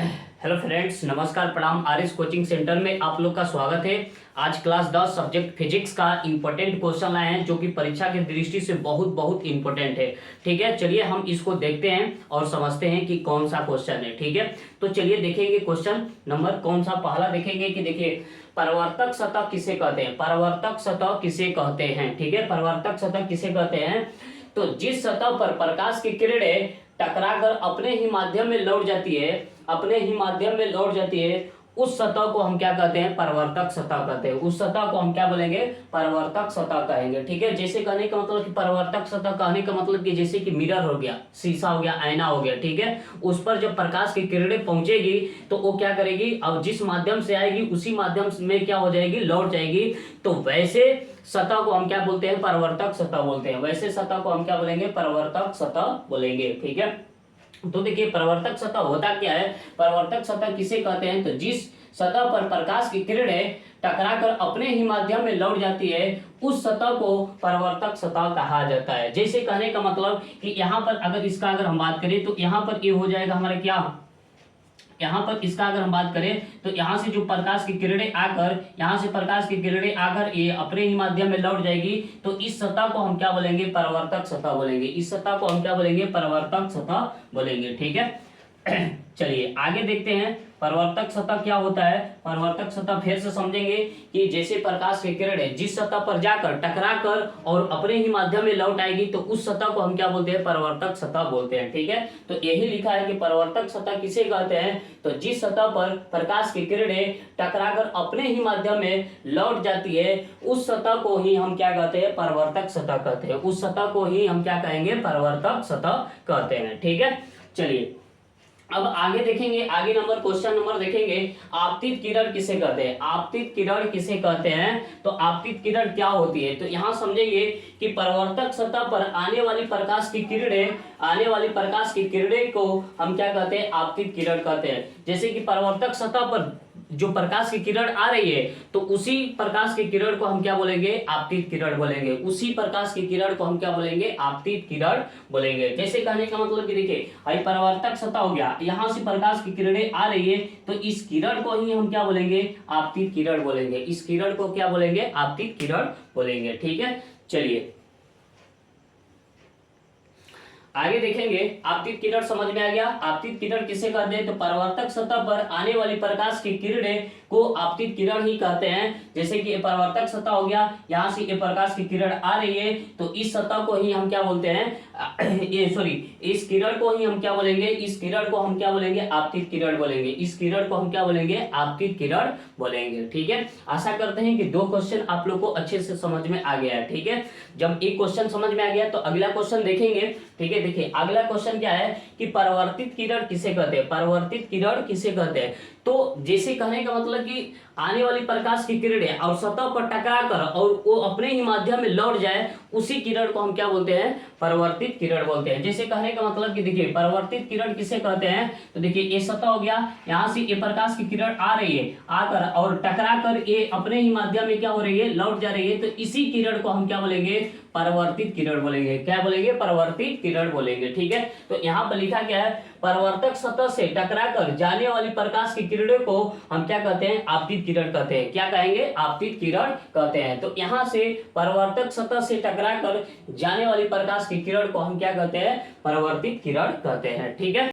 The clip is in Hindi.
हेलो फ्रेंड्स, नमस्कार, प्रणाम। आरएस कोचिंग सेंटर में आप लोग का स्वागत है। आज क्लास 10 सब्जेक्ट फिजिक्स का इंपॉर्टेंट क्वेश्चन लाए हैं जो कि परीक्षा की दृष्टि से बहुत बहुत इंपॉर्टेंट है। ठीक है, चलिए हम इसको देखते हैं और समझते हैं कि कौन सा क्वेश्चन है। ठीक है, तो चलिए देखेंगे क्वेश्चन नंबर कौन सा पहला देखेंगे कि देखिए, परावर्तक सतह किसे कहते हैं। परावर्तक सतह किसे कहते हैं। ठीक है, परावर्तक सतह किसे कहते हैं। तो जिस सतह पर प्रकाश की किरणें टकराकर अपने ही माध्यम में लौट जाती है, अपने ही माध्यम में लौट जाती है, उस सतह को हम क्या कहते हैं, परावर्तक सतह कहते हैं। उस सतह को हम क्या बोलेंगे, परावर्तक सतह कहेंगे। ठीक है, जैसे कहने का मतलब कि परावर्तक सतह कहने का मतलब कि जैसे कि मिरर हो गया, शीशा हो गया, आईना हो गया। ठीक है, उस पर जब प्रकाश की किरणें पहुंचेगी तो वो क्या करेगी, अब जिस माध्यम से आएगी उसी माध्यम में क्या हो जाएगी, लौट जाएगी। तो वैसे सतह को हम क्या बोलते हैं, परावर्तक सतह बोलते हैं। वैसे सतह को हम क्या बोलेंगे, परावर्तक सतह बोलेंगे। ठीक है, तो देखिए परावर्तक सतह होता क्या है। परावर्तक सतह किसे कहते हैं, तो जिस सतह पर प्रकाश की किरणें टकराकर अपने ही माध्यम में लौट जाती है, उस सतह को परावर्तक सतह कहा जाता है। जैसे कहने का मतलब कि यहाँ पर अगर हम बात करें तो यहाँ पर ये हो जाएगा हमारा क्या, यहाँ पर इसका अगर हम बात करें तो यहाँ से जो प्रकाश की किरणें आकर, यहाँ से प्रकाश की किरणें आकर ये अपने ही माध्यम में लौट जाएगी। तो इस सतह को हम क्या बोलेंगे, परावर्तक सतह बोलेंगे। इस सतह को हम क्या बोलेंगे, परावर्तक सतह बोलेंगे। ठीक है, चलिए आगे देखते हैं परावर्तक सतह क्या होता है। परावर्तक सतह फिर से समझेंगे कि जैसे प्रकाश की किरणें जिस सतह पर जाकर टकराकर और अपने ही माध्यम में लौट आएगी तो उस सतह को हम क्या बोलते हैं, परावर्तक सतह बोलते हैं। ठीक है, तो यही लिखा है कि परावर्तक सतह किसे कहते हैं, तो जिस सतह पर प्रकाश की किरणें टकराकर अपने ही माध्यम में लौट जाती है, उस सतह को ही हम क्या कहते हैं, परावर्तक सतह कहते हैं। उस सतह को ही हम क्या कहेंगे, परावर्तक सतह कहते हैं। ठीक है, चलिए अब आगे देखेंगे, आगे क्वेश्चन नंबर देखेंगे, आपतित किरण किसे कहते हैं। आपतित किरण किसे कहते हैं, तो आपतित किरण क्या होती है। तो यहाँ समझेंगे कि परावर्तक सतह पर आने वाली प्रकाश की किरणें, आने वाली प्रकाश की किरणें को हम क्या कहते हैं, आपतित किरण कहते हैं। जैसे कि परावर्तक सतह पर जो प्रकाश की किरण आ रही है तो उसी प्रकाश की किरण को हम क्या बोलेंगे, आपतित किरण बोलेंगे। उसी प्रकाश की किरण को हम क्या बोलेंगे, आपतित किरण बोलेंगे। जैसे कहने का मतलब कि देखिए, भाई परावर्तक सतह हो गया, यहाँ से प्रकाश की किरणें आ रही है तो इस किरण को ही हम क्या बोलेंगे, आपतित किरण बोलेंगे। इस किरण को क्या बोलेंगे, आपतित किरण बोलेंगे। ठीक है, चलिए आगे देखेंगे, आपतित किरण समझ में आ गया। आपतित किरण किसे कहते हैं, तो परावर्तक सतह पर आने वाली प्रकाश की किरणें को आपतित किरण ही कहते हैं। जैसे कि परावर्तक सतह हो गया, यहाँ से ये प्रकाश की किरण आ रही है तो इस सतह को ही हम क्या बोलते हैं, ये सॉरी, इस किरण को ही हम क्या बोलेंगे, इस किरण को हम क्या बोलेंगे, आपतित किरण बोलेंगे। इस किरण को हम क्या बोलेंगे, आपतित किरण बोलेंगे। ठीक है, आशा करते हैं कि दो क्वेश्चन आप लोग को अच्छे से समझ में आ गया है। ठीक है, जब एक क्वेश्चन समझ में आ गया तो अगला क्वेश्चन देखेंगे। ठीक है, देखिए अगला क्वेश्चन क्या है कि परावर्तित किरण किसे कहते हैं। परावर्तित किरण किसे कहते हैं, तो जैसे कहने का मतलब कि आने वाली प्रकाश की किरणें और सतह पर टकराकर और वो अपने ही माध्यम में लौट जाए, उसी किरण को हम क्या बोलते हैं, परावर्तित किरण बोलते हैं। जैसे कहने का मतलब कि देखिए परावर्तित किरण किसे कहते हैं, तो देखिए ये सतह हो गया, यहाँ से ये प्रकाश की किरण आ रही है, आकर और टकराकर ये अपने ही माध्यम में क्या हो रही है, लौट जा रही है, तो इसी किरण को हम क्या बोलेंगे, परावर्तित किरण बोलेंगे। क्या बोलेंगे, परावर्तित किरण बोलेंगे। ठीक है, तो यहाँ पर लिखा क्या है, परावर्तक सतह से टकराकर जाने वाली प्रकाश की किरणों को हम क्या कहते हैं, आपतित किरण कहते हैं। क्या कहेंगे, आपतित किरण कहते हैं। तो यहाँ से परावर्तक सतह से टकराकर जाने वाली प्रकाश की किरण को हम क्या कहते हैं, परावर्तित किरण कहते हैं। ठीक है।